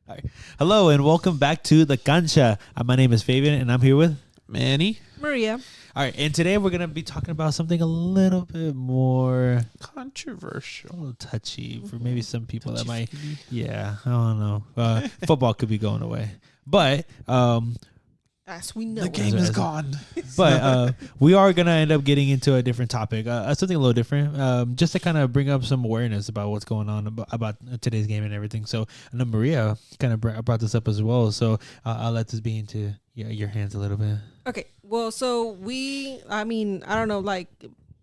All right. Hello and welcome back to the Cancha. My name is Fabian and I'm here with Manny. Maria. All right, and today we're gonna be talking about something a little bit more Controversial. a little touchy for maybe some people that might. Touchy-feely. Yeah, I don't know. Football could be going away, but As we know, The game is gone. we are gonna end up getting into a different topic, something a little different, just to kind of bring up some awareness about what's going on about today's game and everything. So I know Maria kind of brought this up as well, so I'll let this be into your hands a little bit. Okay. Well, so I don't know, like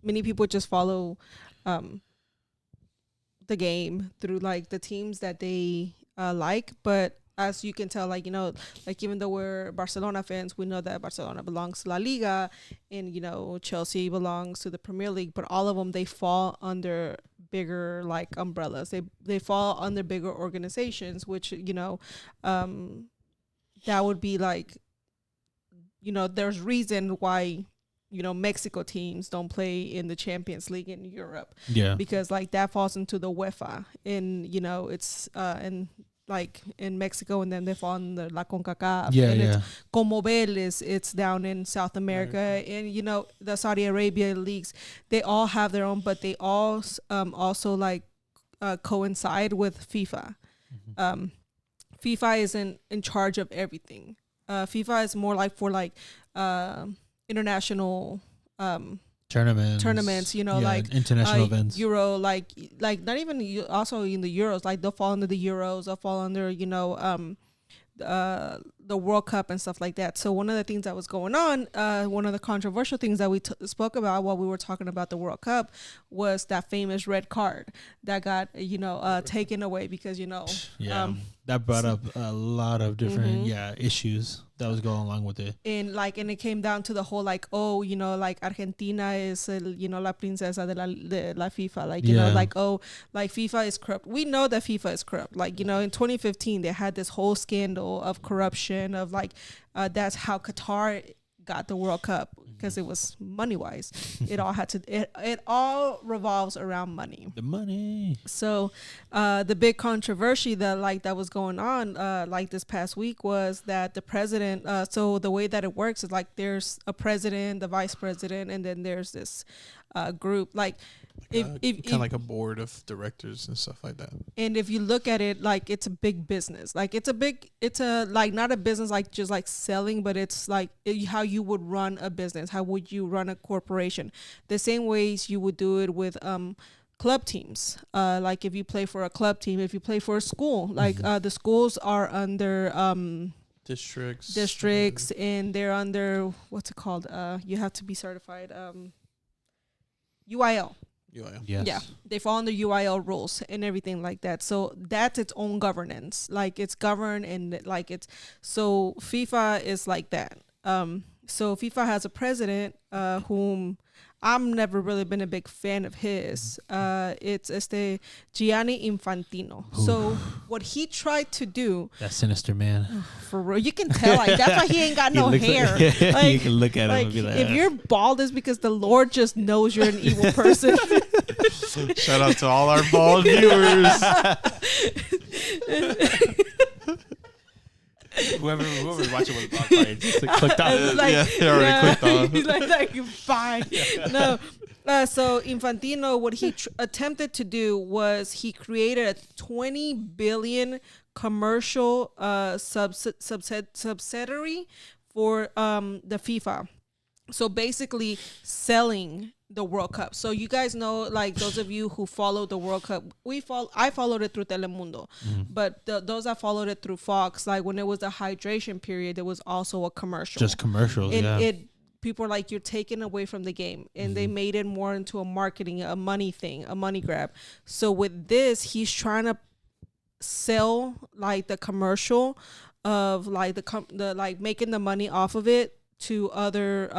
many people just follow the game through like the teams that they like, but as you can tell, like, like even though we're Barcelona fans, we know that Barcelona belongs to La Liga and, Chelsea belongs to the Premier League, but all of them, they fall under bigger like umbrellas. They fall under bigger organizations, which, that would be like, there's reason why, Mexico teams don't play in the Champions League in Europe. Yeah. Because like that falls into the UEFA and, it's, and like in Mexico, and then they fall under La CONCACAF. Yeah, and yeah. It's Conmebol it's down in South America, and the Saudi Arabia leagues, they all have their own, but they all also like coincide with FIFA. Mm-hmm. FIFA isn't in charge of everything. FIFA is more like for like international tournaments, like international events. Euro, like not even also in the Euros, like they'll fall under the Euros, they'll fall under the World Cup and stuff like that. So one of the things that was going on, one of the controversial things that we spoke about while we were talking about the World Cup was that famous red card that got taken away because that brought up a lot of different Mm-hmm. issues that was going along with it. And it came down to the whole like, like Argentina is la princesa de la FIFA, like like FIFA is corrupt. We know that FIFA is corrupt. Like in 2015 they had this whole scandal of corruption of like that's how Qatar got the World Cup, because it was money wise. It all had to it all revolves around money. The money. So the big controversy that was going on like this past week was that the president, so the way that it works is like there's a president, the vice president, and then there's this group, like kind of like a board of directors and stuff like that. and if you look at it, like it's a big business, like it's a like not a business like just like selling, but it's like how you would run a business, how would you run a corporation, the same ways you would do it with club teams. Like if you play for a club team, if you play for a school, like the schools are under districts and they're under, what's it called, you have to be certified, UIL. Yes. Yeah, they fall under UIL rules and everything like that. So that's its own governance. Like it's governed and like it's, so FIFA is like that. So FIFA has a president whom I'm never really been a big fan of his. It's Gianni Infantino. Ooh. So what he tried to do, That sinister man. for real, you can tell, like that's why he ain't got no He looks hair. like- Like, you can look at him like, and be like, if you're bald, it's because the Lord just knows you're an evil person. Shout out to all our bald viewers. whoever watching was just clicked on. Like, They already clicked on. like fine. No. So Infantino, what he attempted to do was he created a 20 billion commercial subsidiary for the FIFA. So basically selling the World Cup. So you guys know, like those of you who follow the World Cup, I followed it through Telemundo, but those that followed it through Fox, like when it was a hydration period, there was also a commercial. Just commercials. And people are like, you're taking away from the game, and they made it more into a marketing, a money thing, a money grab. So with this, he's trying to sell like the commercial of like the like making the money off of it to other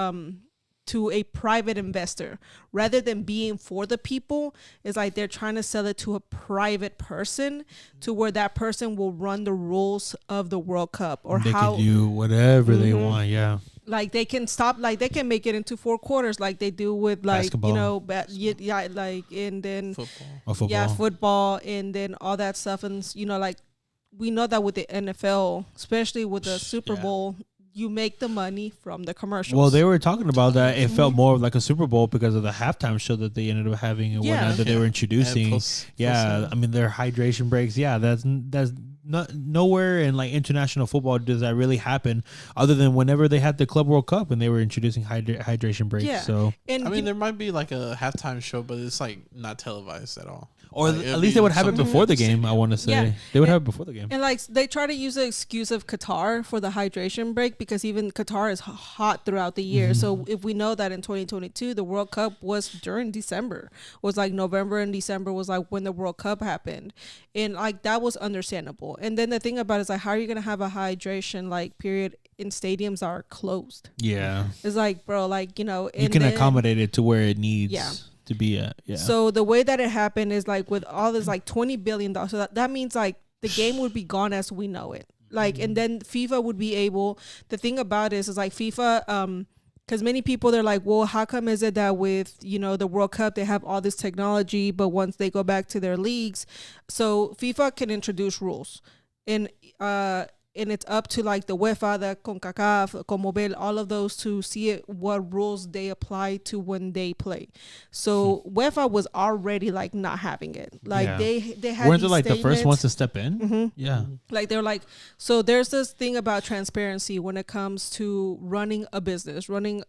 to a private investor, rather than being for the people. It's like they're trying to sell it to a private person, to where that person will run the rules of the World Cup, or they how can do whatever they want. Yeah. like they can stop, like they can make it into 4 quarters, like they do with like Basketball. Like, and then Football. Or football. yeah, football, and then all that stuff, and like we know that with the NFL, especially with the Super Yeah. Bowl, you make the money from the commercials. Well, they were talking about that. It felt more like a Super Bowl because of the halftime show that they ended up having and Yeah. whatnot that they were introducing. I mean, their hydration breaks. Yeah, that's not nowhere in like international football does that really happen, other than whenever they had the Club World Cup and they were introducing hydration breaks. Yeah. So, and I mean, there might be like a halftime show, but it's like not televised at all. or Like, at it'd least they be would have it something before at the the game. I stadium. want to say Yeah. they would have it before the game. And like they try to use the excuse of Qatar for the hydration break because even Qatar is hot throughout the year. So if we know that in 2022 the World Cup was during December, was like November and December was like when the World Cup happened, and like that was understandable. And then the thing about it is like how are you gonna have a hydration like period in stadiums that are closed? Yeah, It's like, bro, like, you know, you and can then- accommodate it to where it needs Yeah. to be at. Yeah. So the way that it happened is like with all this like $20 billion. So that means like the game would be gone as we know it. Like, and then FIFA would be able, the thing about it is like FIFA, because many people, they're like, well, how come is it that with, you know, the World Cup, they have all this technology, but once they go back to their leagues, so FIFA can introduce rules. And it's up to like the UEFA, the CONCACAF, CONMEBOL, all of those to see what rules they apply to when they play. So UEFA was already like not having it. Like Yeah. they had weren't they these like the first ones statements. to step in? Mhm. Yeah. Like they're like, so there's this thing about transparency when it comes to running a business, running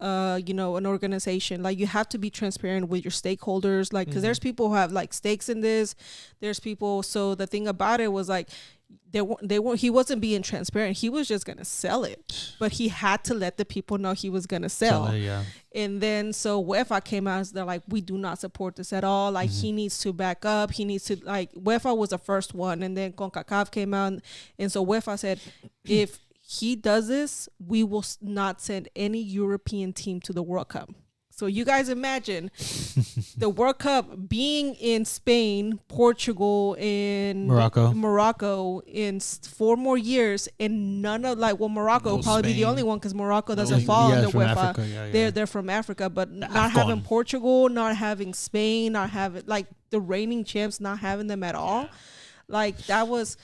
you know, an organization. Like you have to be transparent with your stakeholders, like because there's people who have like stakes in this. There's people. So the thing about it was like they weren't he wasn't being transparent. He was just gonna sell it, but he had to let the people know he was gonna sell. Yeah. And then so UEFA came out and they're like, we do not support this at all. Like he needs to back up. He needs to like UEFA was the first one, and then CONCACAF came out, and so UEFA said, if he does this, we will not send any European team to the World Cup. So you guys imagine the World Cup being in Spain, Portugal, and Morocco in 4 more years, and none of like, well, Morocco No will probably be the Spain. only one because Morocco No doesn't England. fall Yeah, under it's from UEFA. Africa. Yeah. They're from Africa, but not AFCON. having Portugal, not having Spain, not having like the reigning champs, not having them at all. Like that was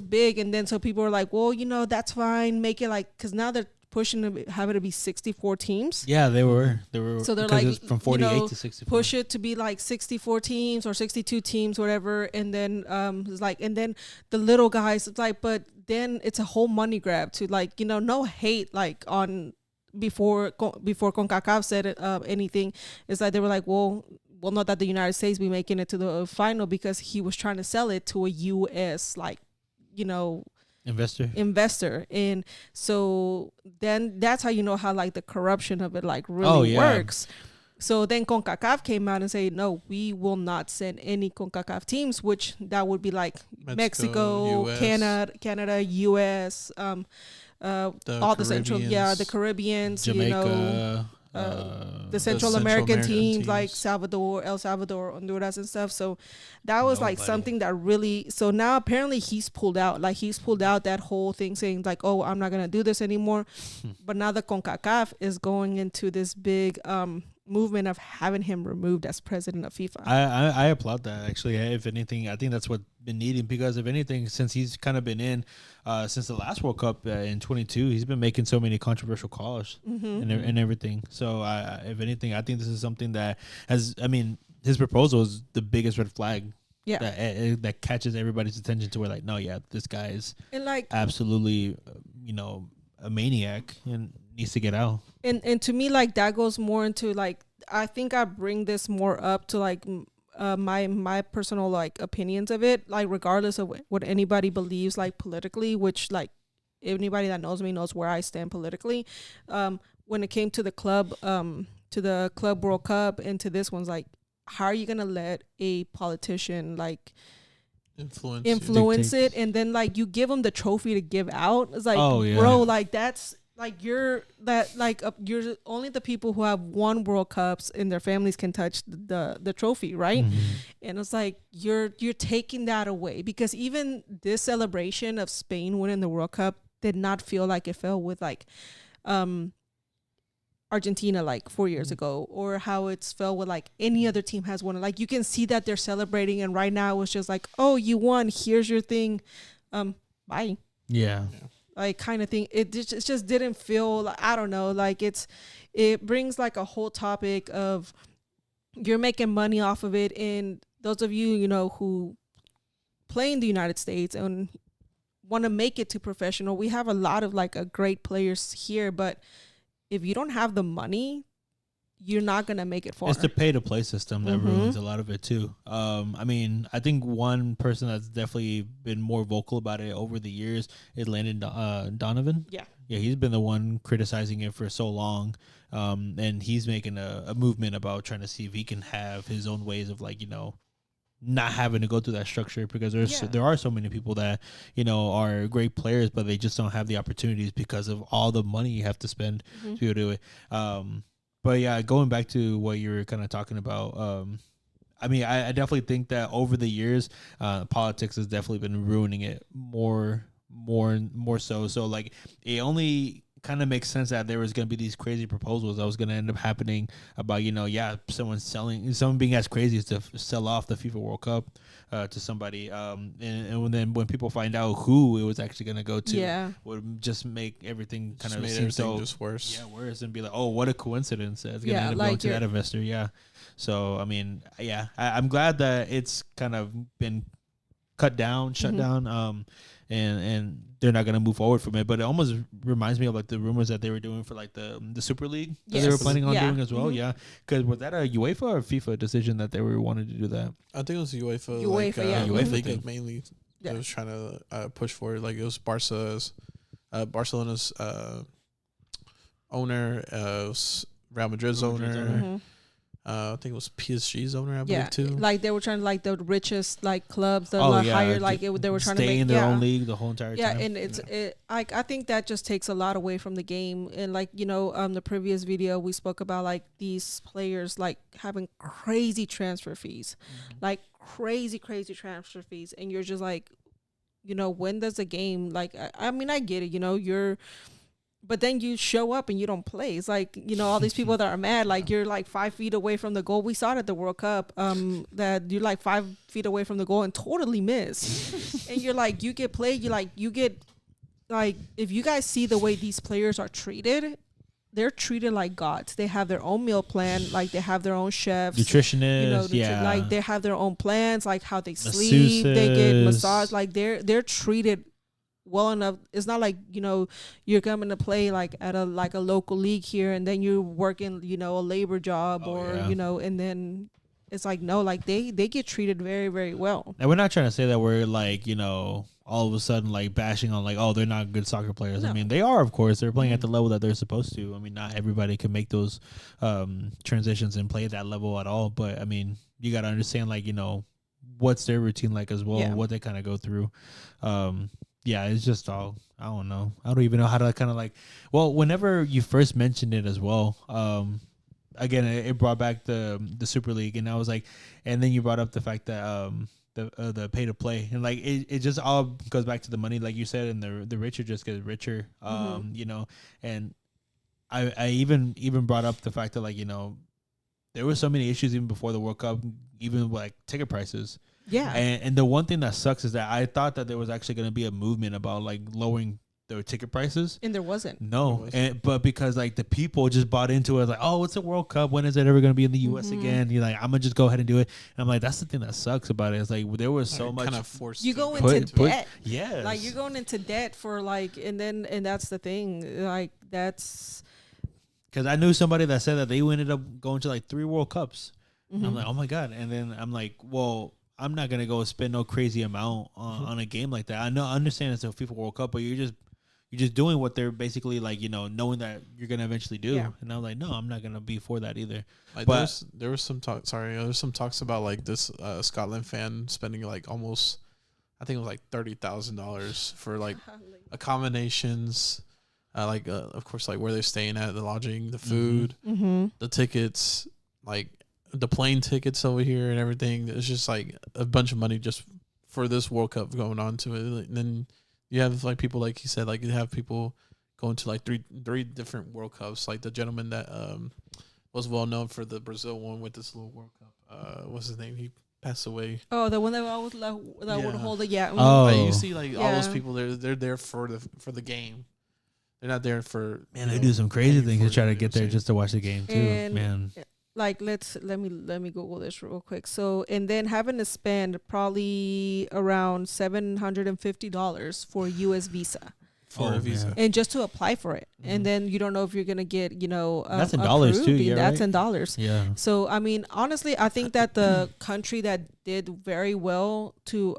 big. And then so people were like, well, you know, that's fine. Make it like, because now they're pushing to have it to be 64 teams. Yeah, they were. So they're because like, it's from 48 you know, to 64. push it to be like 64 teams or 62 teams, whatever. And then it's like, and then the little guys, it's like, but then it's a whole money grab to like, you know, no hate like on before CONCACAF said anything. It's like they were like, well, not that the United States be making it to the final because he was trying to sell it to a U.S. like, you know, investor. And so then that's how you know how like the corruption of it like really works. So then CONCACAF came out and said, no, we will not send any CONCACAF teams, which that would be like Mexico, US. Canada, US, all the Central, the Caribbeans, Jamaica, you know, the Central American teams like El Salvador, Honduras and stuff. So that was like something that really, so now apparently he's pulled out that whole thing saying like, oh, I'm not going to do this anymore. But now the CONCACAF is going into this big movement of having him removed as president of FIFA. I applaud that actually. If anything, I think that's what's been needed because if anything, since he's kind of been in since the last World Cup in 22, he's been making so many controversial calls and everything. So if anything, I think this is something that has, I mean, his proposal is the biggest red flag. Yeah, that catches everybody's attention to where like, no, yeah, this guy is and like absolutely, you know, a maniac and needs to get out. And to me, like that goes more into like, I think I bring this more up to like my personal like opinions of it, like regardless of what anybody believes like politically, which like anybody that knows me knows where I stand politically. When it came to the club World Cup and to this one's like, how are you gonna let a politician like influence it, and then like you give them the trophy to give out? It's like, bro, like that's like you're only the people who have won World Cups and their families can touch the trophy, right? And it's like you're taking that away, because even this celebration of Spain winning the World Cup did not feel like it felt with like Argentina like 4 years ago, or how it's felt with like any other team has won. Like you can see that they're celebrating, and right now it's just like, oh, you won, here's your thing. Bye. Yeah. Like kind of thing. It just didn't feel like, I don't know, like it brings like a whole topic of you're making money off of it, and those of you, you know, who play in the United States and want to make it to professional, we have a lot of like a great players here, but if you don't have the money, you're not gonna make it far. It's the pay to play system that Mhm. ruins a lot of it too. I mean, I think one person that's definitely been more vocal about it over the years is Landon Donovan. Yeah. Yeah, he's been the one criticizing it for so long, and he's making a movement about trying to see if he can have his own ways of, like, you know, not having to go through that structure, because there are so many people that, you know, are great players, but they just don't have the opportunities because of all the money you have to spend to be able to do it. But yeah, going back to what you were kind of talking about, I mean, I definitely think that over the years, politics has definitely been ruining it more so. So like, it only kind of makes sense that there was going to be these crazy proposals that was going to end up happening about, you know, someone being as crazy as to sell off the FIFA World Cup to somebody, and then when people find out who it was actually going to go to, would just make everything kind of seem so just worse. Yeah, worse, and be like, oh, what a coincidence that it's going to end up like going to that investor. Yeah. So I mean, yeah, I'm glad that it's kind of been cut down, shut down, and they're not gonna move forward from it. But it almost reminds me of like the rumors that they were doing for like the Super League that they were planning on doing as well. Yeah, because was that a UEFA or FIFA decision that they were wanting to do that? I think it was UEFA. UEFA League mainly. They was trying to push for it. Like it was Barcelona's owner, Real Madrid's owner. I think it was PSG's owner, I believe, too. Like they were trying to, like, the richest like clubs, the higher, like they were trying to stay make in their own league the whole entire time. And I think that just takes a lot away from the game. And like, you know, the previous video we spoke about like these players like having crazy transfer fees, like crazy transfer fees, and you're just like, you know, when does a game, like, I mean, I get it, you know, but then you show up and you don't play. It's like, you know, all these people that are mad, like you're like 5 feet away from the goal. We saw it at the World Cup, that you're like 5 feet away from the goal and totally miss. And you're like, you get played. If you guys see the way these players are treated, they're treated like gods. They have their own meal plan. Like they have their own chefs, nutritionists, you know, like they have their own plans, like how they sleep, they get massage. Like they're treated well enough. It's not like, you know, you're coming to play like at a local league here and then you're working, you know, a labor job you know, and then it's like, no, like they get treated very, very well. And we're not trying to say that we're like, you know, all of a sudden like bashing on like, oh, they're not good soccer players. No. I mean, they are, of course. They're playing at the level that they're supposed to. I mean, not everybody can make those transitions and play at that level at all. But I mean, you got to understand, like, you know, what's their routine like as well, what they kind of go through. Yeah, it's just all, I don't know. I don't even know how to kind of like, well, whenever you first mentioned it as well, again, it brought back the Super League, and I was like, and then you brought up the fact that the pay to play, and like it just all goes back to the money, like you said, and the richer just get richer, you know, and I even brought up the fact that, like, you know, there were so many issues even before the World Cup, even like ticket prices. Yeah. And the one thing that sucks is that I thought that there was actually going to be a movement about like lowering their ticket prices. And there wasn't. No. But because like the people just bought into it, like, oh, it's a World Cup. When is it ever going to be in the U.S. again? You're like, I'm going to just go ahead and do it. And I'm like, that's the thing that sucks about it. It's like there was so much. Kind of forced. You go into debt. Yes. Like you're going into debt for like, and that's the thing. Like that's. Because I knew somebody that said that they ended up going to like 3 World Cups. And I'm like, oh my God. And then I'm like, well, I'm not gonna go spend no crazy amount on a game like that. I understand it's a FIFA World Cup, but you're just doing what they're basically like, you know, knowing that you're gonna eventually do. Yeah. And I'm like, no, I'm not gonna be for that either. Like but there was some talk. Sorry, there was some talks about like this Scotland fan spending like almost, I think it was like $30,000 for like accommodations, of course, like where they're staying at, the lodging, the food, the tickets, like the plane tickets over here and everything. It's just like a bunch of money just for this World Cup going on to it. And then you have like people, like he said, like you have people going to like three different World Cups. Like the gentleman that was well known for the Brazil one with this little World Cup. What's his name? passed away. Oh, the one that always that would Yeah. hold it. Yeah. Oh. Like, you see, like all those Yeah. people, they're there for the game. They're not there for Man, you they know, do some crazy paying things for to try it, to you know get what there I'm just to watch the game too. And- Man, Like let me Google this real quick. So and then having to spend probably around $750 for a U.S. visa, for Oh, a visa. man. and just to apply for it, Mhm. and then you don't know if you're gonna get That's in dollars, too, approved, and yeah, that's right? in dollars. yeah. So I mean, honestly, I think that the country that did very well to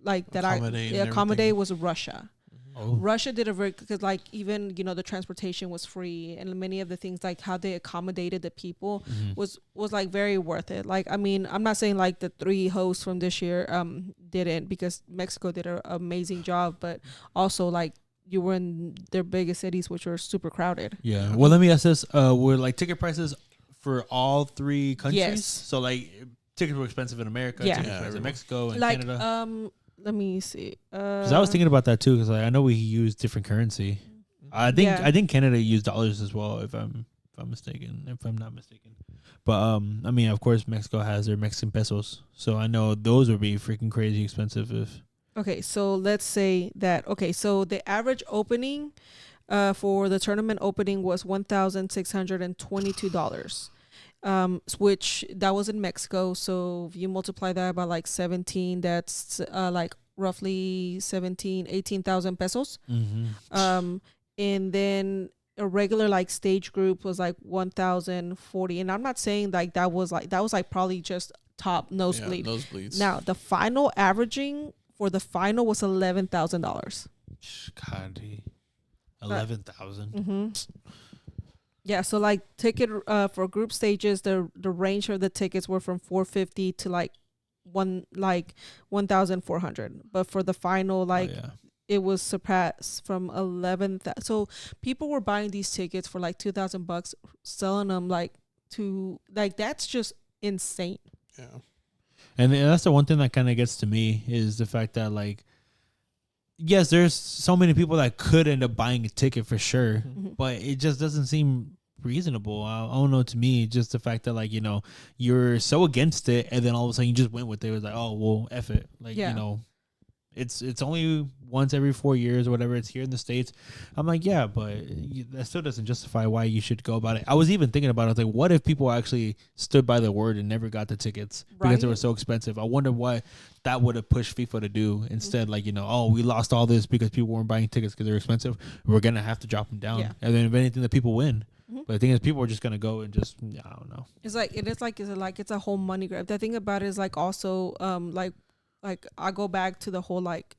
Accommodate and accommodate everything. was Russia. Oh, Russia did a very because like even the transportation was free, and many of the things like how they accommodated the people mhm. was like very worth it. Like I mean, I'm not saying like the 3 hosts from this year didn't, because Mexico did an amazing job, but also like you were in their biggest cities, which were super crowded. Yeah. Well, let me ask this: were like ticket prices for all 3 countries? Yes. So like tickets were expensive in America, Yeah. tickets Yeah, were expensive in everywhere. Mexico and Like Canada. let me see. Because I was thinking about that too. Because like, I know we use different currency. I think Yeah. I think Canada used dollars as well. If I'm mistaken, if I'm not mistaken. But I mean, of course, Mexico has their Mexican pesos, so I know those would be freaking crazy expensive. If Okay, so let's say that. Okay, so the average opening for the tournament opening was $1,622. Which that was in Mexico. So if you multiply that by like 17, that's like roughly 18,000 pesos. And then a regular like stage group was like 1,040. And I'm not saying like that was like probably just top nosebleed. Yeah, nosebleeds. Now the final averaging for the final was $11,000. God, 11,000. Mm-hmm. Yeah, so like ticket for group stages, the range of the tickets were from 450 to like 1,400. But for the final, like yeah. it was surpassed from 11,000. So people were buying these tickets for like $2,000, selling them like that's just insane. Yeah. And that's the one thing that kind of gets to me is the fact that like, yes, there's so many people that could end up buying a ticket for sure, Mhm. but it just doesn't seem reasonable. I don't know. To me, just the fact that like you're so against it, and then all of a sudden you just went with it. It was like, oh well, F it. Like Yeah. it's only once every 4 years or whatever. It's here in the States. I'm like, yeah, but that still doesn't justify why you should go about it. I was even thinking about it. I was like, what if people actually stood by their word and never got the tickets because they were Right. so expensive? I wonder what that would have pushed FIFA to do instead. Like, oh, we lost all this because people weren't buying tickets because they're expensive. We're going to have to drop them down. Yeah. And then if anything, the people win. Mhm. But the thing is, people are just going to go and just, I don't know. It's a whole money grab. The thing about it is like also like I go back to the whole like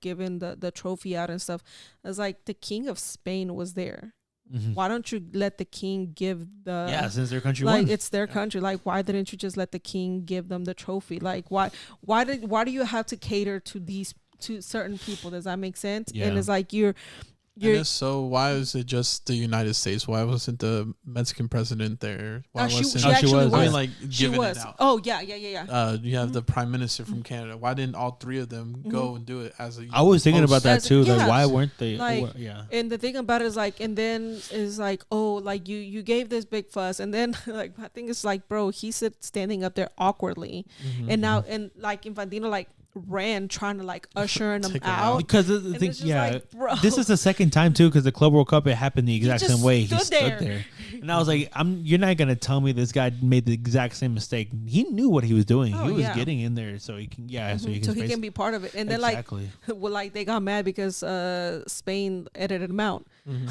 giving the trophy out and stuff. It's like the King of Spain was there. Mhm. Why don't you let the king give the Yeah, since their country like won. it's their country? Like why didn't you just let the king give them the trophy? Like why do you have to cater to certain people? Does that make sense? Yeah. And it's like And if so, why is it just the United States? Why wasn't the Mexican president there? Why she wasn't actually was. I was. mean, like She giving was. it out. Oh yeah. You have the prime minister from Canada. Why didn't all 3 of them Mm-hmm. go and do it as a? I was thinking host? about that As- too. yeah. Like, why weren't they? Like, yeah. And the thing about it is like, and then is like, oh, like you gave this big fuss, and then like I think it's like, bro, he's standing up there awkwardly, Mhm. and now and like Infantino like ran trying to like usher him Take him out. Because the And thing, it's just yeah, like, bro. this is the second time too. Because the Club World Cup, it happened the exact just same way. He stood stood there. there, and I was like, You're not gonna tell me this guy made the exact same mistake. He knew what he was doing. Oh, he was yeah. getting in there so he can, so he can, so he face- can be part of it. And then exactly. like, well, like they got mad because Spain edited him out.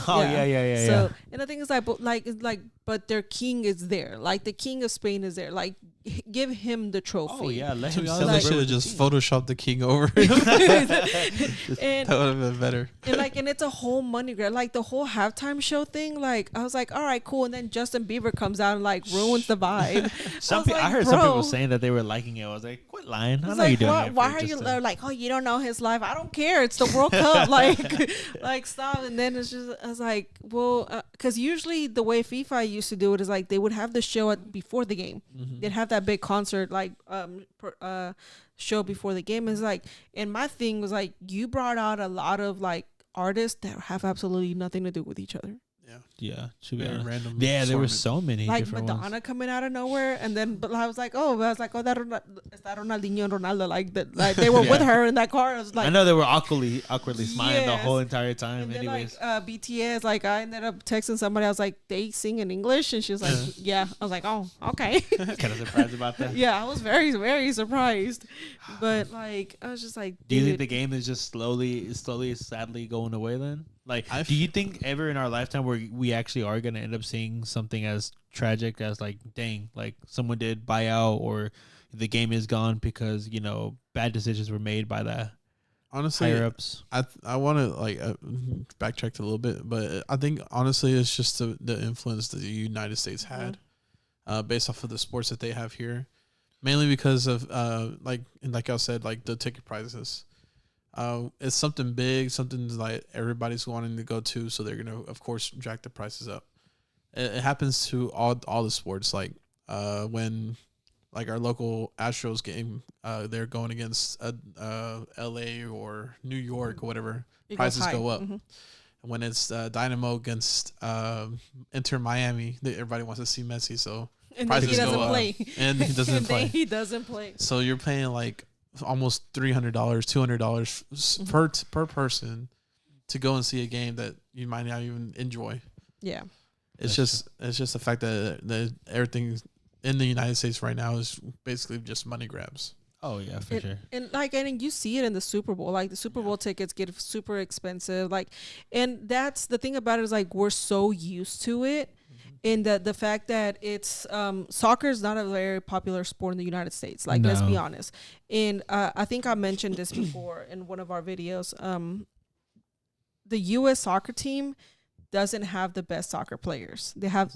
Oh yeah. So and the thing is like, but their king is there. Like the king of Spain is there. Like give him the trophy. Oh yeah, let To him be honest, celebrate. they should have with the just team. photoshopped the king over. That and would have been better. and it's a whole money grab. Like the whole halftime show thing. Like I was like, all right, cool. And then Justin Bieber comes out and like ruins the vibe. I heard some people saying that they were liking it. I was like, quit lying. I know It's you're like, doing why, it. why are you like, oh, you don't know his life? I don't care. It's the World Cup. Like stop. And then it's just, I was like, well, because usually the way FIFA used to do it is like they would have the show before the game. They'd have that big concert like show before the game. Is like, and my thing was like, you brought out a lot of like artists that have absolutely nothing to do with each other. Yeah. Yeah, should be Yeah, honest. random. Yeah, there were assortment. so many Like different Madonna ones. coming out of nowhere, and then but I was like, oh, that está Ronaldinho and Ronaldo, like that, like they were Yeah. with her in that car. I was like, I know they were awkwardly smiling the Yes. whole entire time. and then Anyways, like BTS, like I ended up texting somebody. I was like, they sing in English, and she was like, yeah. I was like, oh, okay. kind of surprised about that. Yeah, I was very, very surprised. But like, I was just like, Do you think dude, the game is just slowly, sadly going away then? Like, I do you think ever in our lifetime where we actually are going to end up seeing something as tragic as like, dang, like someone did buy out or the game is gone because, you know, bad decisions were made by the Honestly, higher ups? I want to like backtrack a little bit, but I think honestly it's just the influence that the United States had, based off of the sports that they have here, mainly because of like I said, like the ticket prices. It's something big, something like everybody's wanting to go to, so they're gonna of course jack the prices up. It happens to all the sports, like when like our local Astros game, they're going against LA or New York or whatever, it goes prices high. go up. Mhm. When it's Dynamo against Inter Miami, everybody wants to see Messi, so And then he prices go doesn't up. play. And he doesn't And then play. he doesn't play. So you're paying like almost $300, $200 per person to go and see a game that you might not even enjoy. Yeah. It's just the fact that everything in the United States right now is basically just money grabs. Oh, yeah, for sure. And like, and you see it in the Super Bowl. Like the Super Bowl tickets get super expensive. Like, and that's the thing about it is like we're so used to it, in the fact that it's soccer is not a very popular sport in the United States. Like, let's be No. honest. And I think I mentioned this before in one of our videos. The U.S. soccer team doesn't have the best soccer players. They have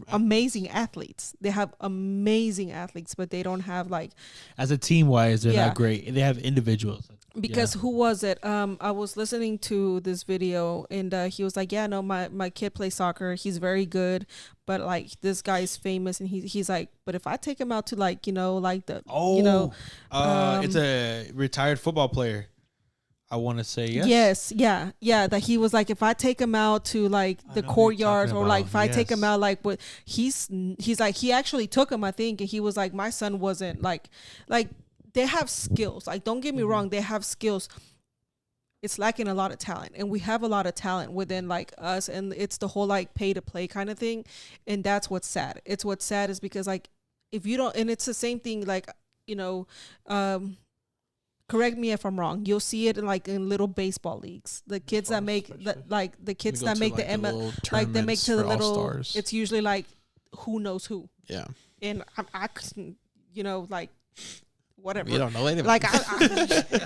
amazing athletes. They have amazing athletes, but they don't have like, As a team wise, they're Yeah. not great. They have individuals. because who was it? I was listening to this video and he was like, yeah, no, my kid plays soccer. He's very good, but like this guy's famous, and he's like, but if I take him out to like, you know, like the, Oh, you know, it's a retired football player. I want to say yes, yeah, that he was like, if I take him out to like I the know who you're courtyards, talking or like if about, I take him yes. out, like what he's like, he actually took him, I think, and he was like, my son wasn't like they have skills. Like, don't get me wrong, they have skills. It's lacking a lot of talent, and we have a lot of talent within like us, and it's the whole like pay to play kind of thing, and that's what's sad. It's what's sad is because like if you don't, and it's the same thing, like, you know, correct me if I'm wrong, you'll see it in like in little baseball leagues, the kids that make the kids that make the ML, like they make to the little All-Stars. it's usually like who knows who, Yeah, and I couldn't, you know, like whatever. you don't know anybody. Like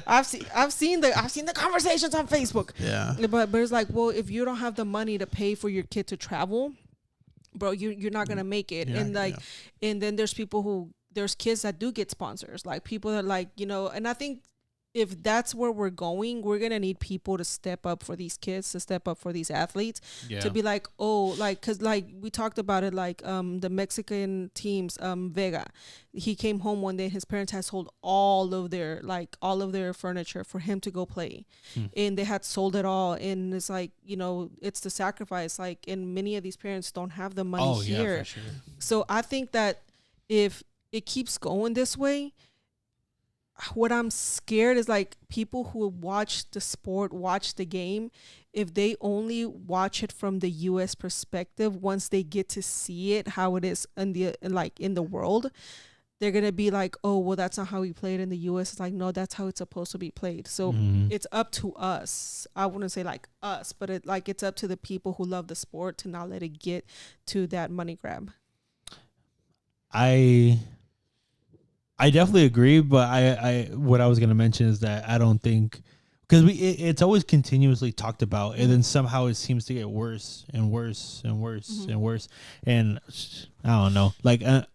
I've seen the conversations on Facebook. yeah, But it's like, well, if you don't have the money to pay for your kid to travel, bro, you're not gonna make it. Yeah, And like, and then there's kids that do get sponsors, like people that like, you know, and I think if that's where we're going, we're gonna need people to step up for these kids, to step up for these athletes, to be like, oh, like, cause like we talked about it, like the Mexican teams, Vega, he came home one day and his parents had sold all of their furniture for him to go play, and they had sold it all, and it's like, you know, it's the sacrifice, like, and many of these parents don't have the money here. Yeah, for sure. So I think that if it keeps going this way, what I'm scared is like people who watch the sport, watch the game, if they only watch it from the US perspective, once they get to see it how it is in the world, they're gonna be like, oh, well, that's not how we play it in the US. It's like, no, that's how it's supposed to be played. So it's up to us. I wouldn't say like us, but it's up to the people who love the sport to not let it get to that money grab. I definitely agree, but I what I was gonna mention is that I don't think, because it's always continuously talked about, and then somehow it seems to get worse and worse and worse and worse, and I don't know. Like I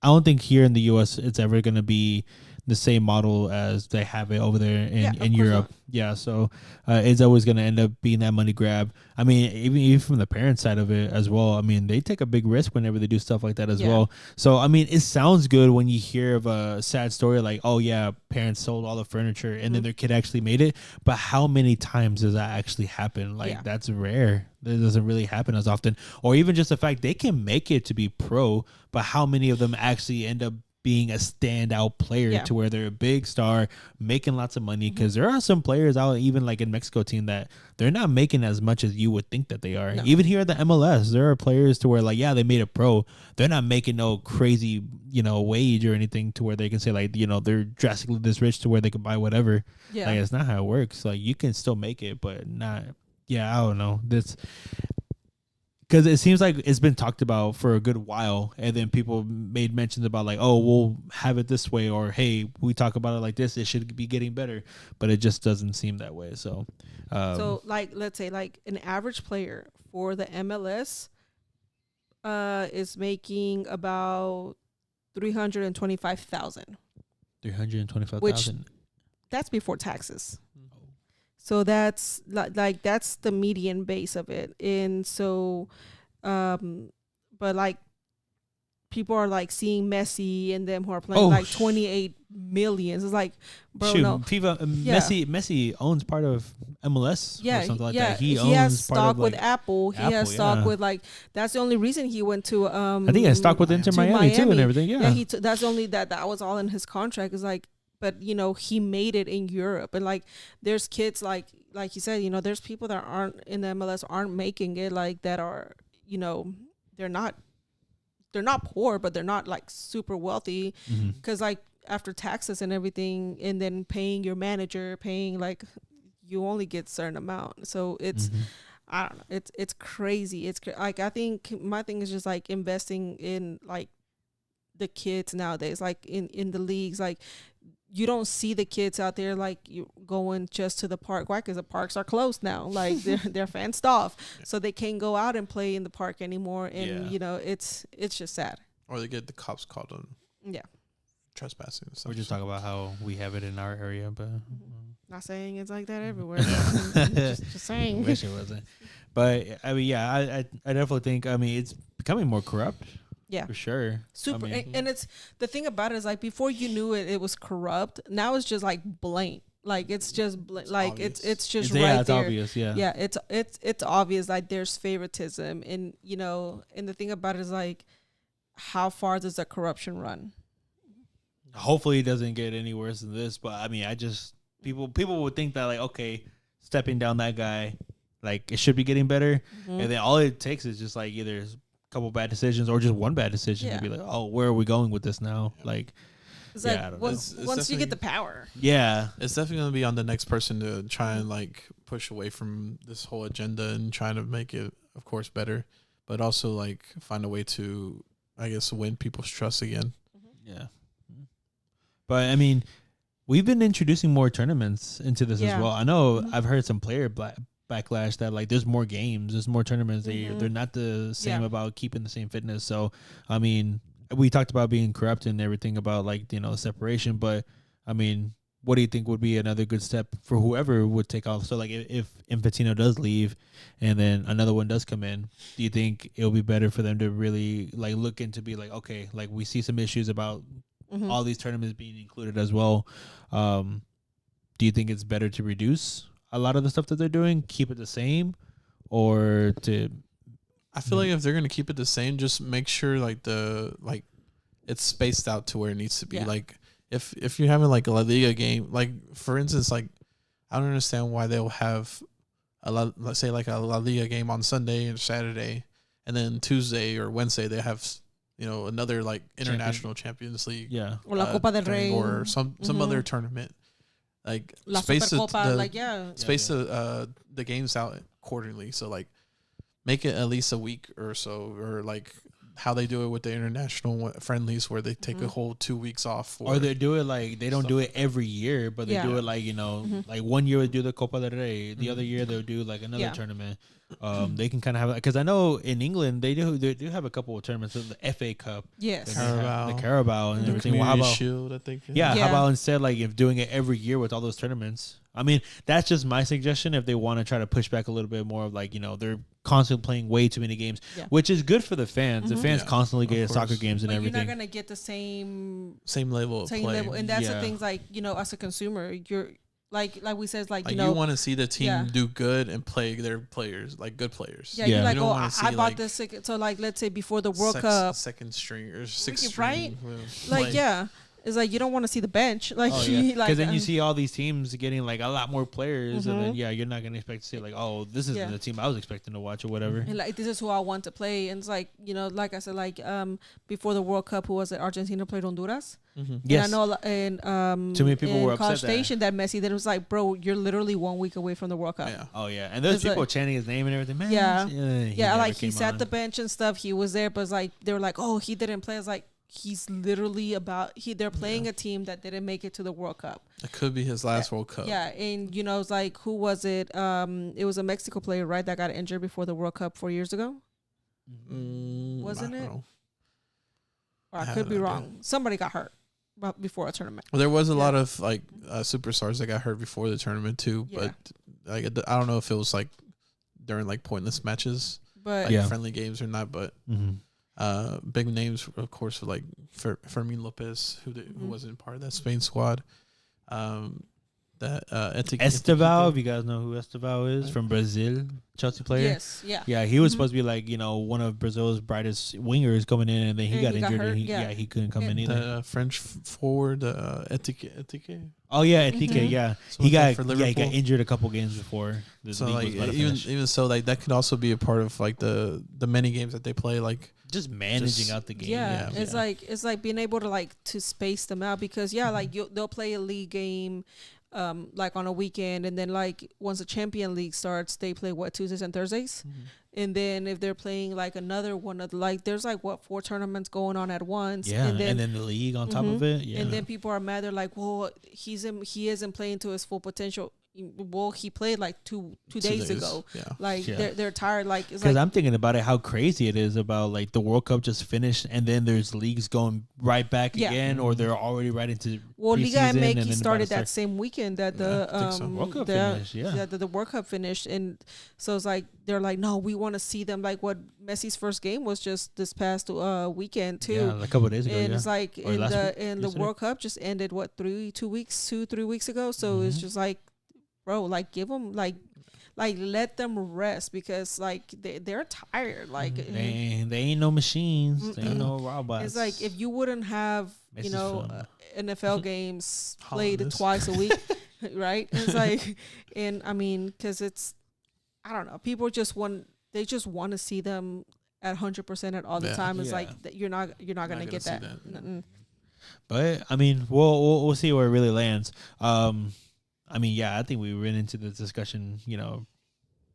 don't think here in the U.S. it's ever gonna be the same model as they have it over there Yeah, in of course Europe. Yeah, so it's always going to end up being that money grab. I mean, even from the parent side of it as well. I mean, they take a big risk whenever they do stuff like that as Yeah. well. So I mean, it sounds good when you hear of a sad story like, oh yeah, parents sold all the furniture and then their kid actually made it. But how many times does that actually happen? Like that's rare. That doesn't really happen as often. Or even just the fact they can make it to be pro, but how many of them actually end up being a standout player to where they're a big star, making lots of money? Because there are some players out, even like in Mexico team, that they're not making as much as you would think that they are. No. Even here at the MLS, there are players to where like, yeah, they made it pro. They're not making no crazy, wage or anything to where they can say like, they're drastically this rich to where they can buy whatever. Yeah. Like, it's not how it works. Like, you can still make it, but not. Yeah, I don't know. This. Because it seems like it's been talked about for a good while, and then people made mentions about like, oh, we'll have it this way, or hey, we talk about it like this, it should be getting better, but it just doesn't seem that way. So, like, let's say like an average player for the MLS is making about $325,000. $325,000. That's before taxes. So that's like that's the median base of it. And so, but like people are like seeing Messi and them who are playing like 28 million. It's like, bro, no. Messi owns part of MLS or something like that. He has stock with Apple. He has stock with like, that's the only reason he went to, I think he has stock with Inter Miami too and everything. Yeah. That's only that was all in his contract. Is like, but he made it in Europe, and like there's kids like you said, there's people that aren't in the MLS aren't making it, like that are, they're not poor, but they're not like super wealthy, because like after taxes and everything, and then paying your manager, paying like you only get a certain amount. So it's I don't know, it's crazy. It's like, I think my thing is just like investing in like the kids nowadays, like in the leagues. Like, you don't see the kids out there like you going just to the park. Why? Because the parks are closed now. Like they're fenced off, so they can't go out and play in the park anymore. And it's just sad. Or they get the cops called on. Yeah. Trespassing. And stuff. We just talk about how we have it in our area, but not saying it's like that everywhere. just saying. I wish it wasn't. But I mean, yeah, I definitely think. I mean, it's becoming more corrupt. Yeah, for sure. Super. And it's the thing about it is like, before you knew it was corrupt. Now it's just like blatant. Like it's just like obvious. it's just it's there. obvious. Yeah. It's obvious. Like there's favoritism, and and the thing about it is like, how far does that corruption run? Hopefully it doesn't get any worse than this. But I mean, people would think that like, okay, stepping down that guy, like it should be getting better, and then all it takes is just like either couple bad decisions or just one bad decision to be like, oh, where are we going with this now? Like, it's like once you get the power, it's definitely going to be on the next person to try and like push away from this whole agenda and trying to make it, of course, better, but also like find a way to, I guess, win people's trust again. Yeah, but I mean, we've been introducing more tournaments into this as well. I know I've heard some player backlash that like there's more games, there's more tournaments. They're not the same about keeping the same fitness. So I mean, we talked about being corrupt and everything about like separation, but I mean, what do you think would be another good step for whoever would take off? So like if Infantino does leave and then another one does come in, do you think it'll be better for them to really like look into be like, okay, like we see some issues about all these tournaments being included as well. Do you think it's better to reduce a lot of the stuff that they're doing, keep it the same, or to? I feel like if they're gonna keep it the same, just make sure like it's spaced out to where it needs to be. Like if you're having like a La Liga game, like for instance, like I don't understand why they'll have let's say like a La Liga game on Sunday and Saturday, and then Tuesday or Wednesday they have another like international Champions League, or La Copa del Rey, or some other tournament. Like La space Supercopa, space the games out accordingly. So like make it at least a week or so, or like how they do it with the international friendlies, where they take a whole 2 weeks off. Or they do it like they don't do it every year, but they Yeah. do it like like 1 year they do the Copa del Rey, the other year they'll do like another Yeah. tournament. They can kind of have because I know in England they do have a couple of tournaments, so the FA Cup, Yes. they have Carabao. the Carabao and The everything. Well, Community how about Shield, I think. yeah, Yeah. how about instead like if doing it every year with all those tournaments? I mean, that's just my suggestion. If they want to try to push back a little bit more of like they're constantly playing way too many games, Yeah. which is good for the fans. The fans Yeah, constantly of get course. soccer games and But everything. you're not gonna get the same Same level of play. level, and that's Yeah. the things like as a consumer, you're like we said, like Like you want to see the team Yeah. do good and play their players, like good players. yeah, Yeah. you're like, You don't oh, wanna I see, bought like, this ticket. So like, let's say before the World Cup, second string or sixth Right? string. like yeah, it's like you don't want to see the bench, like Oh, yeah. like then you see all these teams getting like a lot more players, and then Mhm. you're not gonna expect to see like, oh, this isn't Yeah. the team I was expecting to watch or whatever. and like this is who I want to play, and it's like like I said, like before the World Cup, who was it? Argentina played Honduras. Mm-hmm. Yes, And I know, Too many people in were upset College that- Station that Messi. Then it was like, bro, you're literally 1 week away from the World Cup. Yeah. Oh yeah, and there's It's people like- chanting his name and everything. Man, Yeah. he Yeah, never like he came sat on. the bench and stuff. He was there, but it's like they were like, oh, he didn't play. It's like he's literally they're playing a team that didn't make it to the World Cup. It could be his last World Cup. Yeah, and it's like, who was it? It was a Mexico player, right, that got injured before the World Cup 4 years ago. Wasn't I don't it? know. Or I I have could be no idea. wrong. Somebody got hurt before a tournament. Well, there was a Yeah. lot of like superstars that got hurt before the tournament too, Yeah. but like I don't know if it was like during like pointless matches, But like Yeah. friendly games or not. But Mm-hmm. big names, of course, for like Fermin Lopez, who Mhm. wasn't part of that Spain squad. That Esteval, if you guys know who Esteval is Right. from Brazil, Chelsea player. yes, yeah. Yeah, he was Mhm. supposed to be like one of Brazil's brightest wingers coming in, and then he And got he got injured, hurt, and yeah. he couldn't come in And- either. The French forward, Etike. Oh yeah, Etike, Mhm. yeah, So he was that got for he got Liverpool? injured a couple games before the So league like was about to even finish. even so, like that could also be a part of like the many games that they play. Like Just managing just- out the game. Yeah, Yeah. it's like being able to like to space them out, because like they'll play a league game like on a weekend, and then like once the Champion League starts, they play Tuesdays and Thursdays. And then if they're playing like another one of there's like 4 tournaments going on at once. Yeah, and then the league on top Mhm. of it. Yeah, and then people are mad. They're like, well, he isn't playing to his full potential. Well, he played like two days ago. Yeah. Like Yeah. they're tired. Like it's because like I'm thinking about it, how crazy it is about like the World Cup just finished, and then there's leagues going right back Yeah. again, or they're already right into Liga preseason, and MX then about to started start. that same weekend that the I think so. World Cup the, finished, yeah. the World Cup finished, and so it's like they're like, no, we want to see them. Like what Messi's first game was just this past weekend too. Yeah, a couple of days ago. And Yeah. it's like Or last week, and the yesterday. World Cup just ended 3 weeks ago. So it's Mhm. just like, bro, like give them like let them rest, because like they're tired. Like They ain't no machines. They ain't no robots. it's like if you wouldn't have Messi's know fun. NFL games played Hollanders. twice a week, right? It's like, and I mean, because I don't know, people just want to see them at 100% at all the Yeah. time. It's Yeah. like that you're not gonna gonna get see that. that, yeah. Mm-mm. But I mean, we'll see where it really lands. I mean, yeah, I think we went into the discussion,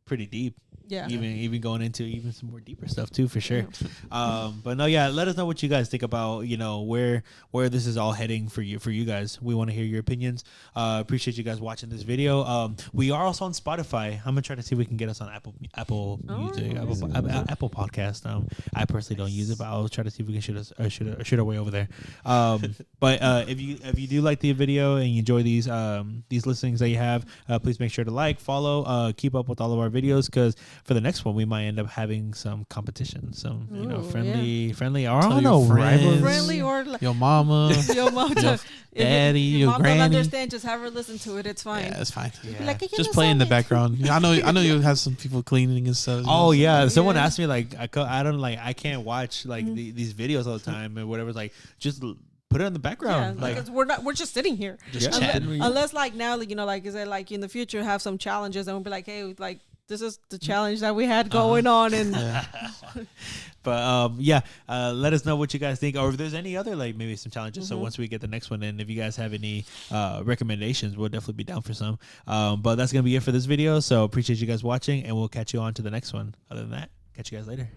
pretty deep. Yeah. Even going into even some more deeper stuff too, for sure. But no, yeah, let us know what you guys think about where this is all heading for you guys. We want to hear your opinions. Appreciate you guys watching this video. We are also on Spotify. I'm gonna try to see if we can get us on Apple Music, Apple Podcast. I personally don't use it, but I'll try to see if we can shoot our way over there. But if you do like the video and you enjoy these listings that you have, please make sure to like, follow, keep up with all of our videos, because for the next one we might end up having some competition, some Ooh, friendly. I Tell don't your know, friends. rivals. Friendly or like, Your mama. your mom, daddy, your mom granny. don't understand, just have her listen to it. It's fine. Yeah, it's fine. Yeah. Like, "You Just know play in the something." background. Yeah, I know you have some people cleaning and stuff. Oh yeah, someone Yeah. asked me like I can't watch like these videos all the time and whatever. It's like just put it in the Yeah, background. like because we're just sitting here. Just Yeah. chatting. Unless like now, like is it like in the future have some challenges and we'll be like, hey, like this is the challenge that we had going on, and But let us know what you guys think, or if there's any other like maybe some challenges. So once we get the next one in, if you guys have any recommendations, we'll definitely be down for some. But that's gonna be it for this video. So appreciate you guys watching, and we'll catch you on to the next one. Other than that, catch you guys later.